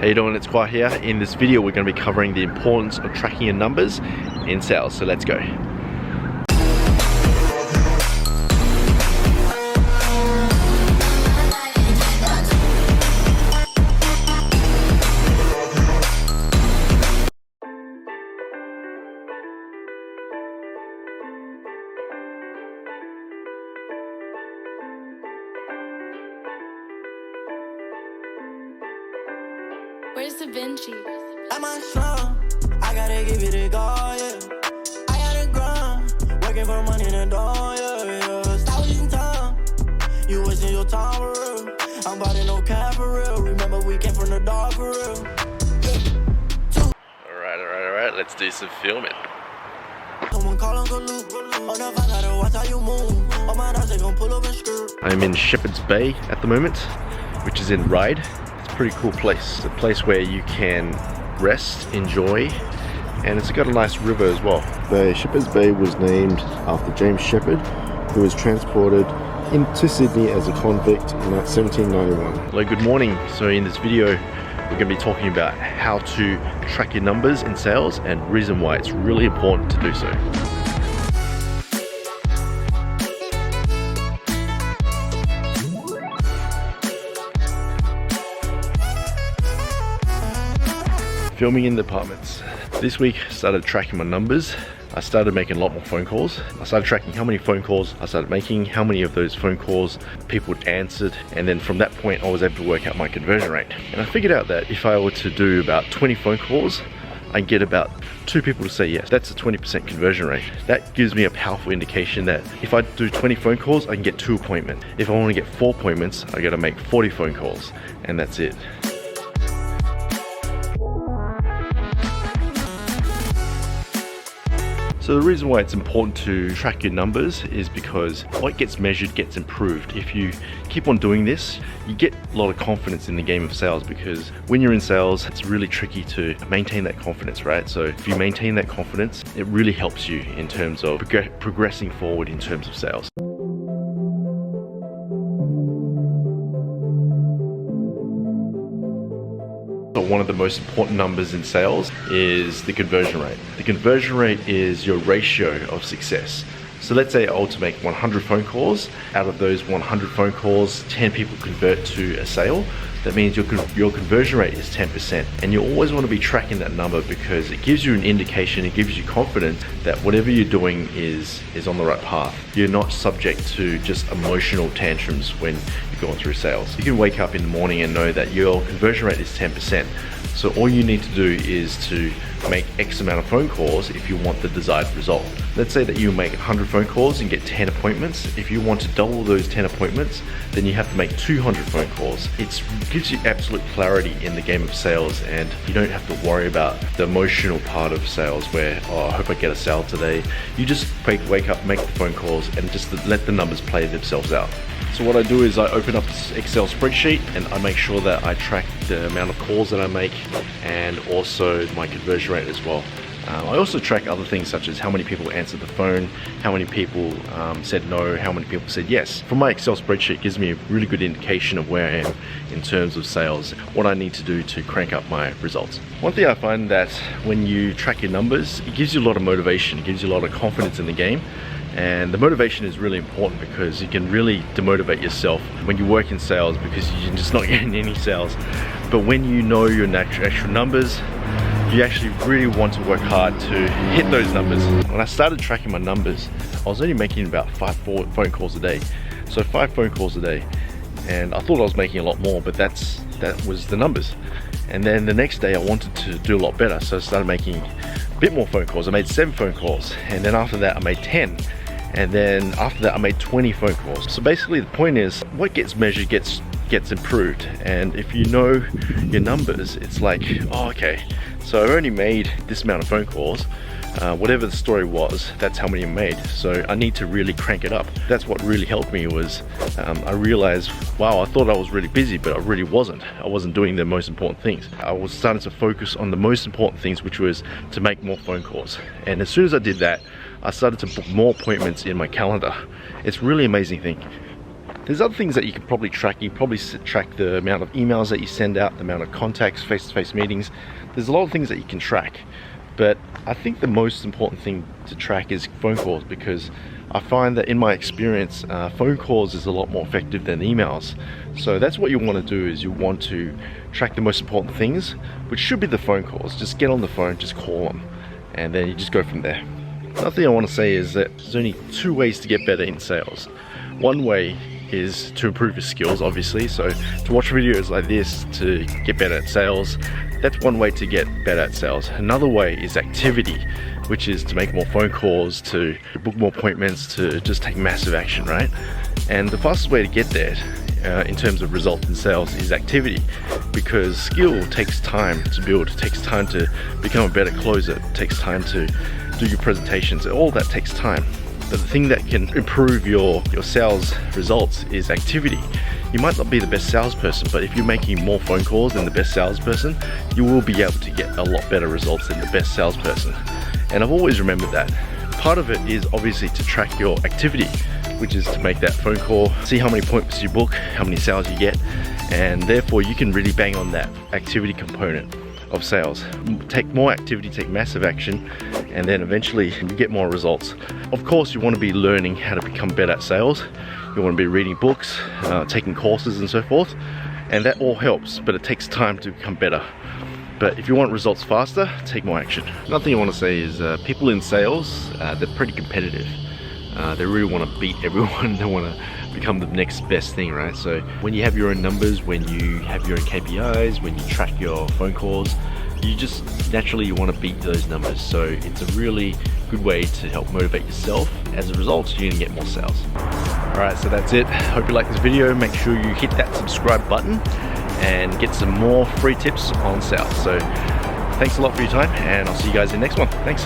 How you doing? It's Khoa here. In this video we're going to be covering the importance of tracking your numbers in sales, so let's go. Where's the Vinci? I'm on strong. I gotta give it a go, yeah. I gotta grind, working for money in the door, yeah. Stop wasting time. You wasting your time for real. I'm buying no cap for real. Remember we came from the dark for real. Alright, let's do some filming. Someone call Uncle Luke. Oh, now I gotta watch how you move. Oh, my dogs, they gon' pull up and screw. I'm in Shepherd's Bay at the moment, which is in Ryde. Pretty cool place. It's a place where you can rest, enjoy, and it's got a nice river as well. The Shepherd's Bay was named after James Shepherd, who was transported into Sydney as a convict in 1791. Hello, good morning. So in this video we're going to be talking about how to track your numbers in sales and reason why it's really important to do so. Filming in the apartments. This week I started tracking my numbers. I started making a lot more phone calls. I started tracking how many phone calls I started making, how many of those phone calls people answered, and then from that point I was able to work out my conversion rate. And I figured out that if I were to do about 20 phone calls, I get about 2 people to say yes. That's a 20% conversion rate. That gives me a powerful indication that if I do 20 phone calls, I can get 2 appointments. If I want to get 4 appointments, I gotta make 40 phone calls, and that's it. So the reason why it's important to track your numbers is because what gets measured gets improved. If you keep on doing this, you get a lot of confidence in the game of sales, because when you're in sales, it's really tricky to maintain that confidence, right? So if you maintain that confidence, it really helps you in terms of progressing forward in terms of sales. One of the most important numbers in sales is the conversion rate. The conversion rate is your ratio of success. So let's say I want to make 100 phone calls. Out of those 100 phone calls, 10 people convert to a sale. That means your conversion rate is 10%. And you always want to be tracking that number, because it gives you an indication, it gives you confidence that whatever you're doing is on the right path. You're not subject to just emotional tantrums when you're going through sales. You can wake up in the morning and know that your conversion rate is 10%. So all you need to do is to make X amount of phone calls if you want the desired result. Let's say that you make 100 phone calls and get 10 appointments. If you want to double those 10 appointments, then you have to make 200 phone calls. It gives you absolute clarity in the game of sales, and you don't have to worry about the emotional part of sales where, oh, I hope I get a sale today. You just wake up, make the phone calls, and just let the numbers play themselves out. So what I do is I open up this Excel spreadsheet and I make sure that I track the amount of calls that I make and also my conversion rate as well. I also track other things such as how many people answered the phone, how many people said no, how many people said yes. From my Excel spreadsheet, it gives me a really good indication of where I am in terms of sales, what I need to do to crank up my results. One thing I find that when you track your numbers, it gives you a lot of motivation, it gives you a lot of confidence in the game. And the motivation is really important, because you can really demotivate yourself when you work in sales because you're just not getting any sales. But when you know your actual numbers, you actually really want to work hard to hit those numbers. When I started tracking my numbers, I was only making about 5 phone calls a day. So 5 phone calls a day. And I thought I was making a lot more, but that was the numbers. And then the next day I wanted to do a lot better. So I started making a bit more phone calls. I made 7 phone calls. And then after that I made 10. And then after that I made 20 phone calls. So basically the point is, what gets measured gets improved. And if you know your numbers, it's like, oh, okay, so I only made this amount of phone calls. Whatever the story was, that's how many I made. So I need to really crank it up. That's what really helped me was I realized, wow, I thought I was really busy, but I really wasn't. I wasn't doing the most important things. I was starting to focus on the most important things, which was to make more phone calls. And as soon as I did that, I started to book more appointments in my calendar. It's a really amazing thing. There's other things that you can probably track. You can probably track the amount of emails that you send out, the amount of contacts, face-to-face meetings. There's a lot of things that you can track. But I think the most important thing to track is phone calls, because I find that in my experience, phone calls is a lot more effective than emails. So that's what you want to do, is you want to track the most important things, which should be the phone calls. Just get on the phone, just call them, and then you just go from there. Another thing I want to say is that there's only 2 ways to get better in sales. One way is to improve your skills, obviously. So to watch videos like this to get better at sales, that's one way to get better at sales. Another way is activity, which is to make more phone calls, to book more appointments, to just take massive action, right? And the fastest way to get there in terms of results in sales is activity, because skill takes time to build. It takes time to become a better closer. It takes time to do your presentations. All that takes time. But the thing that can improve your sales results is activity. You might not be the best salesperson, but if you're making more phone calls than the best salesperson, you will be able to get a lot better results than the best salesperson. And I've always remembered that. Part of it is obviously to track your activity, which is to make that phone call, see how many appointments you book, how many sales you get, and therefore you can really bang on that activity component of sales. Take more activity, take massive action, and then eventually you get more results. Of course, you want to be learning how to become better at sales. You want to be reading books, taking courses and so forth, and that all helps, but it takes time to become better. But if you want results faster, take more action. Another thing I want to say is people in sales, they're pretty competitive. They really want to beat everyone. They want to become the next best thing, right? So when you have your own numbers, when you have your own KPIs, when you track your phone calls, you just naturally you want to beat those numbers. So it's a really good way to help motivate yourself. As a result, you're gonna get more sales. All right, so that's it. Hope you like this video. Make sure you hit that subscribe button and get some more free tips on sales. So thanks a lot for your time, and I'll see you guys in the next one. Thanks.